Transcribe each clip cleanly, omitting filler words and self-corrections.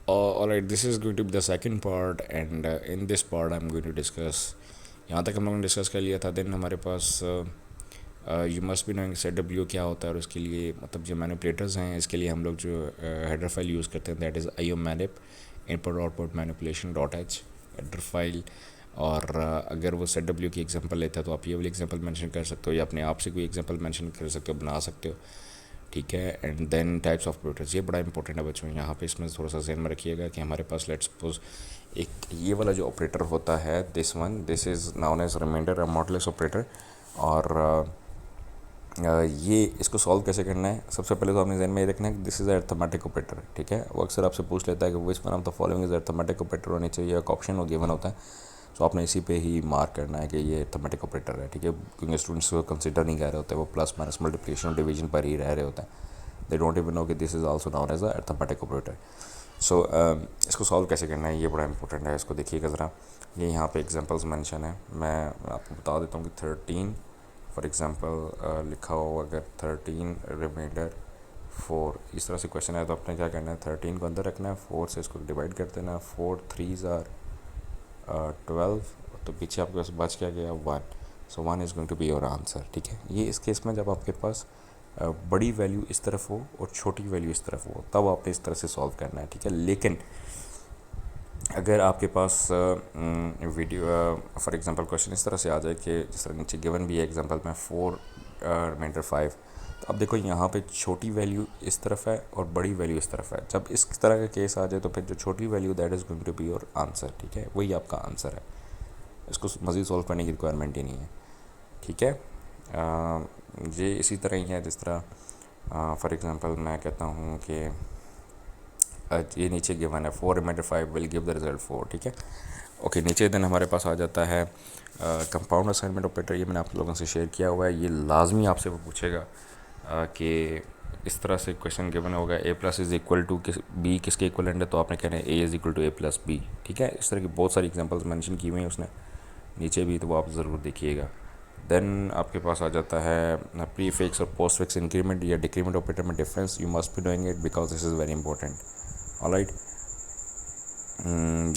Alright, this is going to be the second part, and in this part I'm going to discuss. यहाँ तक हम लोगों ने discuss कर लिया था। देन हमारे पास you must be knowing set W क्या होता है, और उसके लिए मतलब जो मैनिपुलेटर्स हैं, इसके लिए हम लोग जो हेडर फाइल यूज़ करते हैं, that is IO manip input output manipulation dot H header file. और अगर वो सेट डब्ल्यू की एग्जांपल लेता है तो आप ये वाली एग्जांपल मेंशन कर सकते हो, या अपने आप से कोई एग्जांपल मेंशन कर सकते हो, बना सकते हो। ठीक है। And then types of operators, ये बड़ा इंपॉर्टेंट है बच्चों। यहाँ पे इसमें थोड़ा सा ध्यान में रखिएगा कि हमारे पास लेट्स सपोज एक ये वाला जो ऑपरेटर होता है, this is known as remainder modulus operator. और ये इसको सॉल्व कैसे करना है, सबसे पहले तो आपने जहन में ये रखना है कि दिस इज़ अर्थमेटिक ऑपरेटर। ठीक है। वो अक्सर आपसे पूछ लेता है कि which one of the following is arithmetic operator होनी चाहिए, एक ऑप्शन वो गिवन होता है। सो आपने इसी पे ही मार्क करना है कि ये अर्थमेटिक ऑपरेटर है। ठीक है। क्योंकि स्टूडेंट्स को कंसिडर नहीं कर रहे होते, वो प्लस माइनस मल्टीप्लिकेशन और डिवीजन पर ही रह रहे होते हैं। दे डोंट इवन नो कि this is also known as a arithmetic operator. So इसको सॉल्व कैसे करना है, ये बड़ा इंपॉर्टेंट है। इसको देखिएगा ज़रा, ये यहाँ पे एग्जांपल्स मेंशन है। मैं आपको बता देता हूँ कि 13 फॉर एग्ज़ाम्पल लिखा हुआ अगर 13 रिमाइंडर 4, इस तरह से क्वेश्चन है तो आपने क्या करना है, 13 को अंदर रखना है, 4 से इसको डिवाइड कर देना। 4 3s आर 12, तो पीछे आपके पास बच क्या गया 1। So 1 is going to be your answer. ठीक है। ये इस केस में जब आपके पास बड़ी वैल्यू इस तरफ हो और छोटी वैल्यू इस तरफ हो, तब आपने इस तरह से सॉल्व करना है। ठीक है। लेकिन अगर आपके पास वीडियो फॉर एग्जांपल क्वेश्चन इस तरह से आ जाए कि जिस तरह नीचे गिवन भी है एग्जांपल में 4 रिमाइंडर 5, तो अब देखो यहाँ पे छोटी वैल्यू इस तरफ है और बड़ी वैल्यू इस तरफ है। जब इस तरह का केस आ जाए तो फिर जो छोटी value that is going to be your answer. ठीक है। वही आपका आंसर है, इसको मज़ीद सॉल्व करने की रिक्वायरमेंट ही नहीं है। ठीक है। ये इसी तरह ही है जिस तरह फॉर एग्ज़ाम्पल मैं कहता हूँ कि ये नीचे गिवन है 4 remainder 5 will give the result 4। ठीक है। ओके, नीचे दिन हमारे पास आ जाता है कंपाउंड असाइनमेंट ऑपरेटर। ये मैंने आप लोगों से शेयर किया हुआ है। ये लाजमी आपसे वो पूछेगा कि इस तरह से क्वेश्चन गिवन होगा A plus is equal to B किसके इक्वलेंट है, तो आपने कहना है A is equal to A plus B. ठीक है। इस तरह की बहुत सारी एग्जांपल्स मेंशन की हुई हैं उसने नीचे भी, तो वो आप ज़रूर देखिएगा। देन आपके पास आ जाता है प्री फिक्स और पोस्ट फिक्स इंक्रीमेंट या डिक्रीमेंट ऑपरेटर में difference. You must be doing it because this is very important. Alright.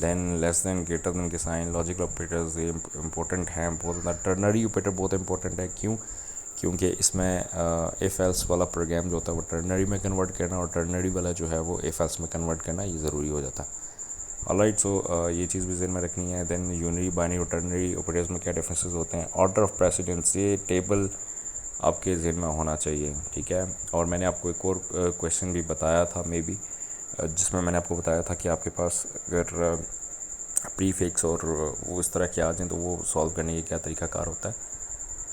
Than less than greater than के साइन लॉजिकल ऑपरेटर्स ये इंपॉर्टेंट हैं बहुत ज़्यादा। टर्नरी ऑपरेटर बहुत इंपॉर्टेंट है। क्यों? क्योंकि इसमें इफ़ एल्स वाला प्रोग्राम जो होता है वो टर्नरी में कन्वर्ट करना, और टर्नरी वाला जो है वो इफ़ एल्स में कन्वर्ट करना, ये ज़रूरी हो जाता है। ऑलराइट। सो ये चीज़ भी ज़हन में रखनी है। देन यूनरी बाइनरी और टर्नरी ऑपरेटर्स में क्या डिफरेंसेस होते हैं। ऑर्डर ऑफ प्रेसिडेंस, ये टेबल आपके जहन में होना चाहिए। ठीक है। और मैंने आपको एक और क्वेश्चन भी बताया था मे बी, जिसमें मैंने आपको बताया था कि आपके पास अगर प्री फिक्स और वो इस तरह के आ जाएँ तो वो सॉल्व करने की क्या तरीक़ाकार होता है।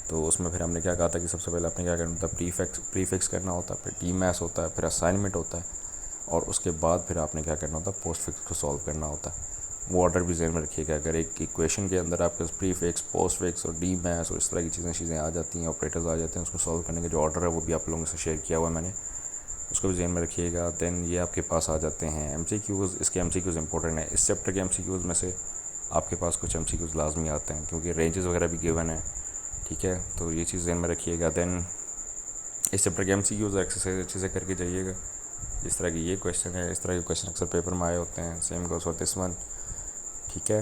तो उसमें फिर हमने क्या कहा था कि सबसे पहले आपने क्या करना होता है, प्री फिक्स करना होता है, फिर टी मैस होता है, फिर असाइनमेंट होता है, और उसके बाद फिर आपने क्या करना होता है, पोस्ट फिक्स को सॉल्व करना होता है। वो ऑर्डर भी ज़हन में रखिएगा। अगर एक इक्वेशन के अंदर आपके प्री फिक्स, पोस्ट फिक्स और डी मैस और इस तरह की चीज़ें आ जाती हैं, ऑपरेटर्स आ जाते हैं, उसको सॉल्व करने का जो ऑर्डर है वो भी आप लोगों से शेयर किया हुआ है मैंने, उसको भी ज़हन में रखिएगा। देन ये आपके पास आ जाते हैं MCQs। इसके MCQs इंपॉर्टेंट है। इस चैप्टर के MCQs में से आपके पास कुछ MCQs लाजमी आते हैं क्योंकि रेंजेस वगैरह भी गिवन है। ठीक है। तो ये चीज़ ज़हन में रखिएगा। देन इस चैप्टर के MCQs एक्सरसाइज अच्छे से करके जाइएगा। जिस तरह की ये क्वेश्चन है, इस तरह के क्वेश्चन अक्सर पेपर में आए होते हैं। Same goes for this one. ठीक है।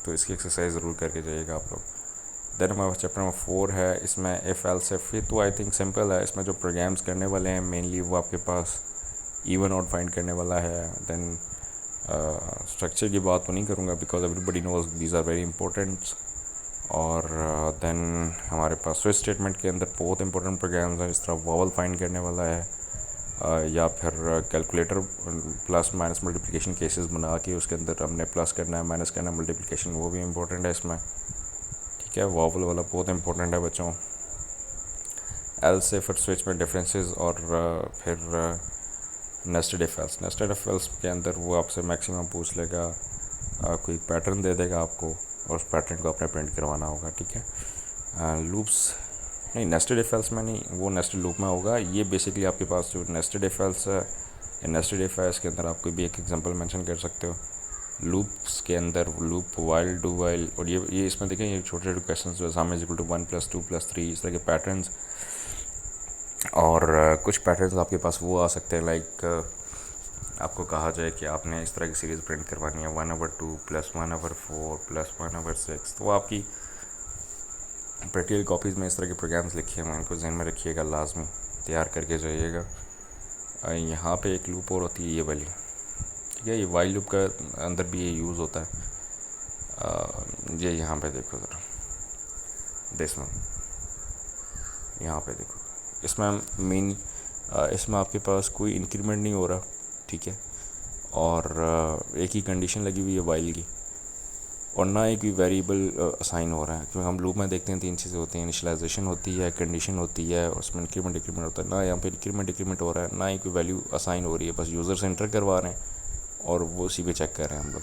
तो इसकी एक्सरसाइज ज़रूर करके जाइएगा आप लोग। देन हमारा चैप्टर नंबर 4 है, इसमें इफ़ एल्स इफ। तो आई थिंक सिंपल है। इसमें जो प्रोग्राम्स करने वाले हैं मेनली वो आपके पास इवन आउट फाइंड करने वाला है। देन स्ट्रक्चर की बात तो नहीं करूँगा because everybody knows these are very important. और देन हमारे पास स्विच स्टेटमेंट के अंदर बहुत इंपॉर्टेंट प्रोग्राम्स हैं, जिस तरह वॉवल फाइंड करने वाला है, या फिर calculator plus minus multiplication cases बना के उसके अंदर हमने प्लस करना है, माइनस करना है, मल्टीप्लिकेशन, वो भी इंपॉर्टेंट है इसमें। ठीक है। वॉवल वाला बहुत इंपॉर्टेंट है बच्चों। एल से फिर स्विच में डिफरेंसेस, और फिर nested if else. Nested if else के अंदर वो आपसे मैक्सिमम पूछ लेगा, कोई पैटर्न दे देगा आपको और उस पैटर्न को आपने प्रिंट करवाना होगा। ठीक है। लूप्स नहीं, नेस्टेड इफ एल्स में नहीं, वो नेस्टेड लूप में होगा। ये बेसिकली आपके पास जो नेस्टेड इफ एल्स है, नेस्टेड इफ है, इसके अंदर आप कोई भी एक एग्जांपल मेंशन कर सकते हो। लूप्स के अंदर लूप, वाइल, डू वाइल, और ये इसमें देखें ये छोटे छोटे क्वेश्चन जो सामने इक्वल टू 1 + 2 + 3, इस तरह के पैटर्न्स। और कुछ पैटर्न्स आपके पास वो आ सकते हैं लाइक आपको कहा जाए कि आपने इस तरह की सीरीज़ प्रिंट करवानी है 1/2 + 1/4 + 1/6, तो वो आपकी प्रैक्टिकल कॉपीज़ में इस तरह के प्रोग्राम्स लिखे हुए हैं, इनको जहन में रखिएगा, लाजमी तैयार करके जाइएगा। यहाँ पे एक लूप और होती है ये वाली, ठीक है, ये वाइल लूप का अंदर भी ये यूज़ होता है। ये यहाँ पे देखो ज़रा, दिस में, यहाँ पे देखो, इसमें मेन इसमें आपके पास कोई इंक्रीमेंट नहीं हो रहा, ठीक है, और एक ही कंडीशन लगी हुई है वाइल की, और ना ही कोई वेरिएबल असाइन हो रहा है, क्योंकि हम लूप में देखते हैं 3 चीज़ें होती हैं, इनिशियलाइजेशन होती है, कंडीशन होती है, उसमें इंक्रीमेंट डिक्रीमेंट होता है। ना यहाँ पे इंक्रीमेंट हो रहा है, ना ही कोई वैल्यू असाइन हो रही है, बस यूज़र से एंटर करवा रहे हैं और वो उसी पे चेक कर रहे हैं हम लोग।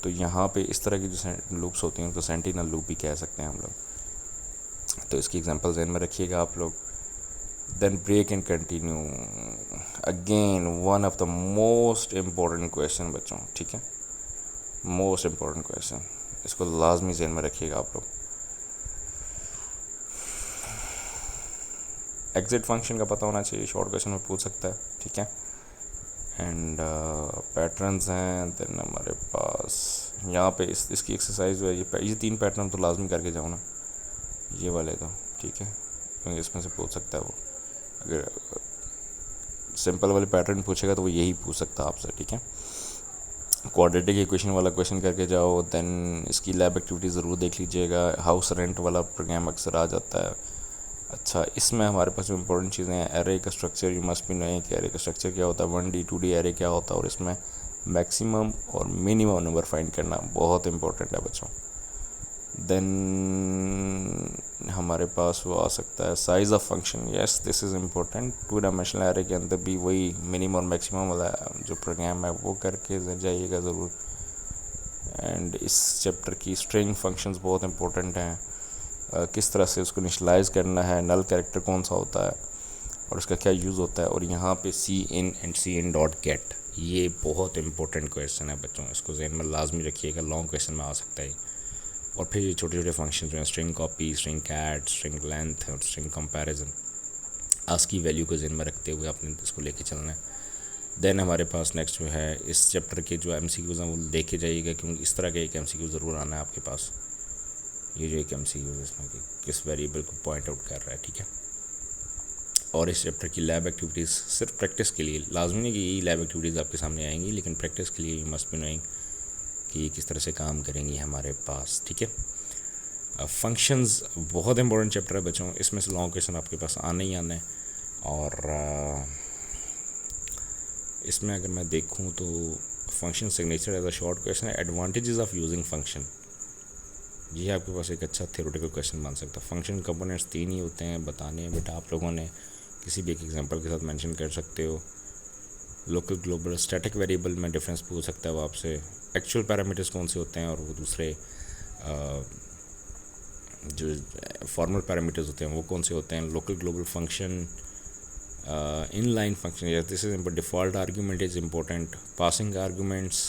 तो यहाँ पे इस तरह की जो लूप्स होती हैं उनको सेंटिनल लूप भी कह सकते हैं हम लोग। तो इसकी एग्जांपल ज़हन में रखिएगा आप लोग। Then break and continue, again one of the most important question बच्चों, ठीक है, मोस्ट इम्पोर्टेंट क्वेश्चन, इसको लाजमी ज़हन में रखिएगा आप लोग। एग्जिट फंक्शन का पता होना चाहिए, शॉर्ट क्वेश्चन में पूछ सकता है, ठीक है। एंड पैटर्न्स हैं, देन हमारे पास यहाँ पे इसकी एक्सरसाइज है, ये 3 पैटर्न तो लाजमी करके जाओ ना, ये वाले तो, ठीक है, क्योंकि इसमें से पूछ सकता है वो। अगर सिंपल वाले पैटर्न पूछेगा तो वो यही पूछ सकता है आपसे, ठीक है। क्वाड्रेटिक इक्वेशन वाला क्वेश्चन करके जाओ। देन इसकी लैब एक्टिविटी ज़रूर देख लीजिएगा, हाउस रेंट वाला प्रोग्राम अक्सर आ जाता है। अच्छा, इसमें हमारे पास जो इंपॉर्टेंट चीज़ें हैं, एरे का structure, you must be knowing कि एरे का स्ट्रक्चर क्या होता है, 1D 2D एरे क्या होता है, और इसमें मैक्सिमम और मिनिमम नंबर फाइंड करना बहुत इंपॉर्टेंट है बच्चों। देन हमारे पास वो आ सकता है size of function, yes this is important. 2 dimensional array के अंदर भी वही मिनिमम और मैक्सिमम वाला जो प्रोग्राम है वो करके जाइएगा ज़रूर। एंड इस चैप्टर की स्ट्रिंग फंक्शंस बहुत इंपॉर्टेंट हैं, किस तरह से उसको इनिशियलाइज़ करना है, नल कैरेक्टर कौन सा होता है और उसका क्या यूज़ होता है, और यहाँ पे cin एंड cin.get, ये बहुत इंपॉर्टेंट क्वेश्चन है बच्चों, इसको ज़हन में लाजमी रखिएगा, लॉन्ग क्वेश्चन में आ सकता है। और फिर ये छोटे छोटे फंक्शन जो हैं, string copy, string cat, string length और स्ट्रिंग कंपैरिजन, आस्की वैल्यू को ज़हन में रखते हुए आपने इसको लेके चलना है। देन हमारे पास नेक्स्ट जो है, इस चैप्टर के जो MCQs हैं वो देखे जाइएगा, क्योंकि इस तरह का एक MCQ ज़रूर आना है आपके पास। ये जो एक MCQ है इसमें कि किस वेरिएबल को पॉइंट आउट कर रहा है, ठीक है। और इस चैप्टर की लैब एक्टिविटीज़ सिर्फ प्रैक्टिस के लिए, लाजमी नहीं कि यही लैब एक्टिविटीज़ आपके सामने आएंगी, लेकिन प्रैक्टिस के लिए मस्ट बी नोइंग कि ये किस तरह से काम करेंगी हमारे पास, ठीक है। फंक्शंस बहुत इंपॉर्टेंट चैप्टर है बच्चों, इसमें से लॉन्ग क्वेश्चन आपके पास आने ही आने हैं। और इसमें अगर मैं देखूं तो function signature as a short question है, एडवांटेजेस ऑफ यूजिंग फंक्शन, ये आपके पास एक अच्छा थ्योरेटिकल क्वेश्चन बन सकता है। फंक्शन कंपोनेंट्स 3 ही होते हैं, बताने हैं बेटा आप लोगों ने, किसी भी एक एग्जांपल के साथ मेंशन कर सकते हो। लोकल ग्लोबल स्टैटिक वेरिएबल में डिफरेंस पूछ सकता है वो आपसे, एक्चुअल पैरामीटर्स कौन से होते हैं और वो दूसरे जो फॉर्मल पैरामीटर्स होते हैं वो कौन से होते हैं। Local global function, in line function, yes this is default argument is important, passing arguments,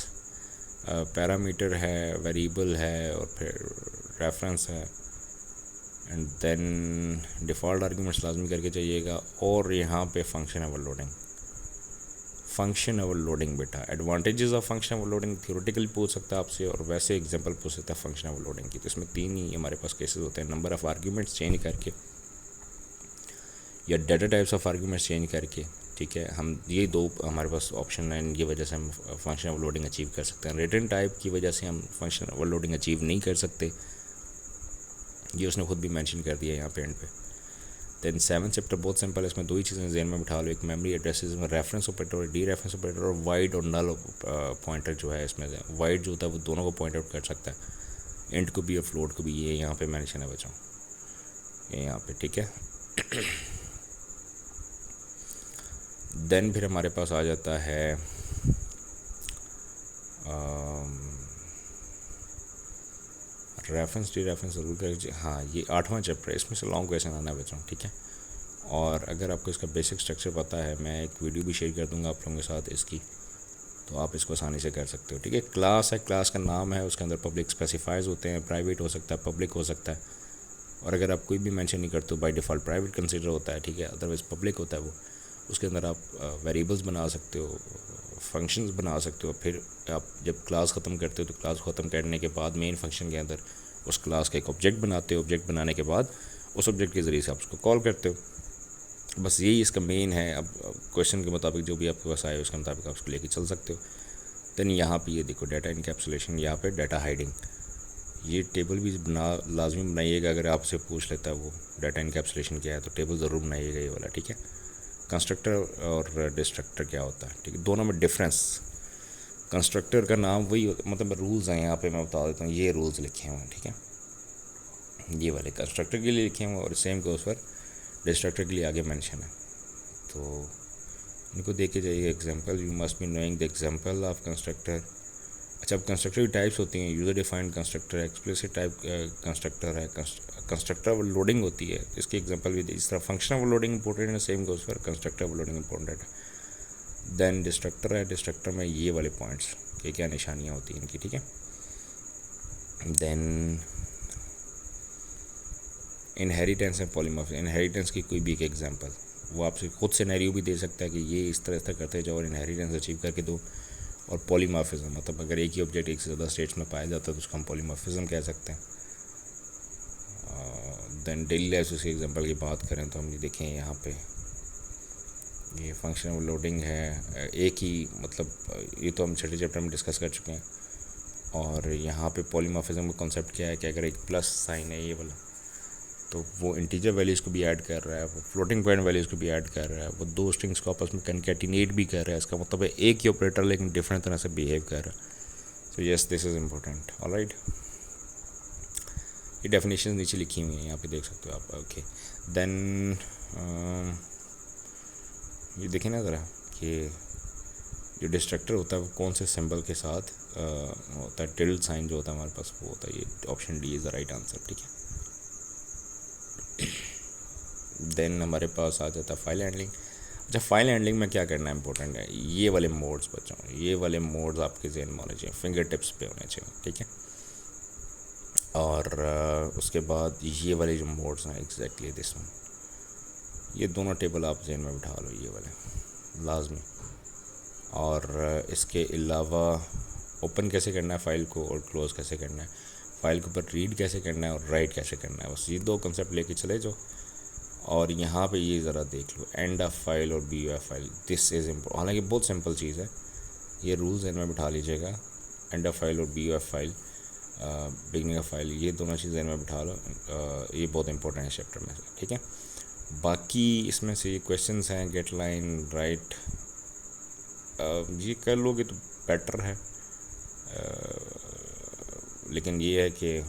parameter है, वेरिएबल है, और फिर रेफरेंस है। एंड देन डिफ़ॉल्ट आर्ग्यूमेंट्स लाजमी करके चाहिएगा। और यहाँ पे फंक्शन ओवरलोडिंग, फंक्शन ओवरलोडिंग बेटा, advantages of function overloading theoretically पूछ सकता है आपसे, और वैसे एग्जांपल पूछ सकता है फंक्शन ओवरलोडिंग की। तो इसमें 3 ही हमारे पास केसेस होते हैं, नंबर ऑफ़ आर्ग्यूमेंट्स चेंज करके या data types of arguments change करके, ठीक है। हम ये 2 हमारे पास ऑप्शन हैं, इनकी वजह से हम फंक्शन ओवरलोडिंग अचीव कर सकते हैं। रिटर्न टाइप की वजह से हम फंक्शन ओवरलोडिंग अचीव नहीं कर सकते, ये उसने खुद भी मेंशन कर दिया यहाँ पे एंड पे। देन 7 चैप्टर बहुत सिंपल है, इसमें 2 ही चीज़ें ज़हन में बिठा लो, एक मेमोरी एड्रेसेस में रेफरेंस ऑपरेटर और डी रेफरेंस ऑपरेटर, और वाइड और नल पॉइंटर जो है इसमें वाइड जो होता है वो दोनों को पॉइंट आउट कर सकता है, इंट को भी और फ्लोट को भी, ये यहाँ पे मेंशन है बच्चों, ये यहाँ पे, ठीक है। देन फिर हमारे पास आ जाता है रेफरेंस डी रेफरेंस ज़रूर कर, हाँ ये 8वां चैप्टर है, इसमें से लॉन्ग क्वेश्चन आना है बच्चों, ठीक है। और अगर आपको इसका बेसिक स्ट्रक्चर पता है, मैं एक वीडियो भी शेयर कर दूंगा आप लोगों के साथ इसकी, तो आप इसको आसानी से कर सकते हो, ठीक है। क्लास है, क्लास का नाम है, उसके अंदर पब्लिक स्पेसिफाइज होते हैं, प्राइवेट हो सकता है, पब्लिक हो सकता है, और अगर आप कोई भी मेंशन नहीं करते हो बाय डिफ़ॉल्ट प्राइवेट कंसिडर होता है, ठीक है, अदरवाइज़ पब्लिक होता है वो। उसके अंदर आप वेरिएबल्स बना सकते हो, फंक्शंस बना सकते हो। फिर आप जब क्लास ख़त्म करते हो तो क्लास ख़त्म करने के बाद मेन फंक्शन के अंदर उस क्लास का एक ऑब्जेक्ट बनाते हो। ऑब्जेक्ट बनाने के बाद उस ऑब्जेक्ट के ज़रिए से आप उसको कॉल करते हो। बस यही इसका मेन है। अब क्वेश्चन के मुताबिक जो भी आपके पास आए उसके मुताबिक आप उसको लेके चल सकते हो। दैन यहाँ पे ये देखो डाटा इनकैप्सुलेशन, यहाँ पे डाटा हाइडिंग, ये टेबल भी लाजमी बनाइएगा। अगर आपसे पूछ लेता है वो डाटा इनकैप्सुलेशन क्या है तो टेबल ज़रूर बनाइएगा ये वाला, ठीक है। कंस्ट्रक्टर और डिस्ट्रक्टर क्या होता है, ठीक है, दोनों में डिफरेंस। कंस्ट्रक्टर का नाम वही मतलब रूल्स हैं यहाँ पे मैं बता देता हूँ, ये रूल्स लिखे हुए हैं, ठीक है, ये वाले कंस्ट्रक्टर के लिए लिखे हुए हैं और सेम गोज़ पर डिस्ट्रक्टर के लिए आगे मेंशन है। तो इनको देख के जाइए। Example, you must be knowing the example of constructor. अच्छा, अब कंस्ट्रक्टर की टाइप्स होती हैं, user defined constructor, explicit type constructor है, कंस्ट्रक्टर ओवरलोडिंग होती है, इसकी एग्जांपल भी इस तरह। फंक्शन ओवरलोडिंग इंपॉर्टेंट है, same goes for constructor overloading important है। देन डिस्ट्रक्टर है, डिस्ट्रक्टर में ये वाले पॉइंट्स कि क्या निशानियाँ होती हैं इनकी, ठीक है। Then inheritance and polymorphism, inheritance की कोई भी एक एग्जांपल, वो आपसे खुद सिनेरियो भी दे सकता है कि ये इस तरह करते जाओ और इनहेरिटेंस अचीव करके दो। और पॉलीमॉर्फिज्म मतलब अगर एक ही ऑब्जेक्ट एक से ज़्यादा स्टेट्स में पाया जाता है तो उसको हम पॉलीमॉर्फिज्म कह सकते हैं। देन डेली लाइफ उसकी एग्जांपल की बात करें तो हम ये देखें यहाँ पे ये फंक्शन ओवरलोडिंग है, एक ही मतलब ये तो हम छठे चैप्टर में डिस्कस कर चुके हैं। और यहाँ पे पॉलीमॉर्फिज्म का कॉन्सेप्ट क्या है कि अगर एक प्लस साइन है ये वाला तो वो इंटीजर वैल्यूज़ को भी ऐड कर रहा है, वो फ्लोटिंग पॉइंट वैल्यूज़ को भी ऐड कर रहा है, वो दो स्ट्रिंग्स को आपस में कनकैटिनेट भी कर रहा है। इसका मतलब है एक ही ऑपरेटर लेकिन डिफरेंट तरह से बिहेव कर रहा है। So yes, this is important. Alright, ये डेफिनेशन नीचे लिखी हुई हैं, यहाँ पे देख सकते हो आप। ओके, देन ये देखें ना ज़रा कि जो डिस्ट्रक्टर होता है वो कौन से सिंबल के साथ होता है। टिल्ड साइन जो होता है हमारे पास वो होता है, ये option D is the right answer, ठीक है। देन हमारे पास आ जाता है फाइल हैंडलिंग। अच्छा, फाइल हैंडलिंग में क्या करना इंपॉर्टेंट है, ये वाले मोड्स बच्चों, ये वाले मोड्स आपके ज़हन में होने चाहिए, फिंगर टिप्स पे होने चाहिए, ठीक है। और उसके बाद ये वाले जो मोड्स हैं एग्जैक्टली दिस वन, ये दोनों टेबल आप ज़हन में बिठा लो, ये वाले लाजमी। और इसके अलावा ओपन कैसे करना है फाइल को और क्लोज़ कैसे करना है, फाइल के ऊपर रीड कैसे करना है और राइट कैसे करना है, बस ये दो कंसेप्ट लेके चले जाओ। और यहाँ पे ये ज़रा देख लो, एंड ऑफ फाइल और B of file, this is important. हालांकि बहुत सिंपल चीज़ है, ये रूल्स इनमें बिठा लीजिएगा। एंड ऑफ फाइल और B of file, beginning of file, ये दोनों चीज़ें इनमें बिठा लो। ये बहुत इंपॉर्टेंट है चैप्टर में से, ठीक है। बाकी इसमें से ये क्वेश्चंस हैं, गेट लाइन, राइट, ये कर लोगे तो बेटर है। लेकिन ये है कि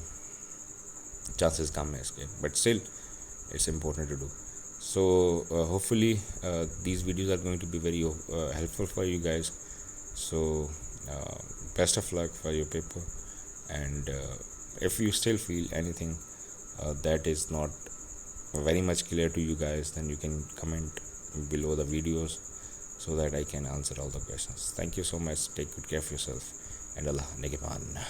चांसेस कम है इसके, but still it's important to do. So hopefully these videos are going to be very helpful for you guys. So best of luck for your paper, and if you still feel anything that is not very much clear to you guys, then you can comment below the videos so that I can answer all the questions. Thank you so much. Take good care of yourself, and Allah Nigeban.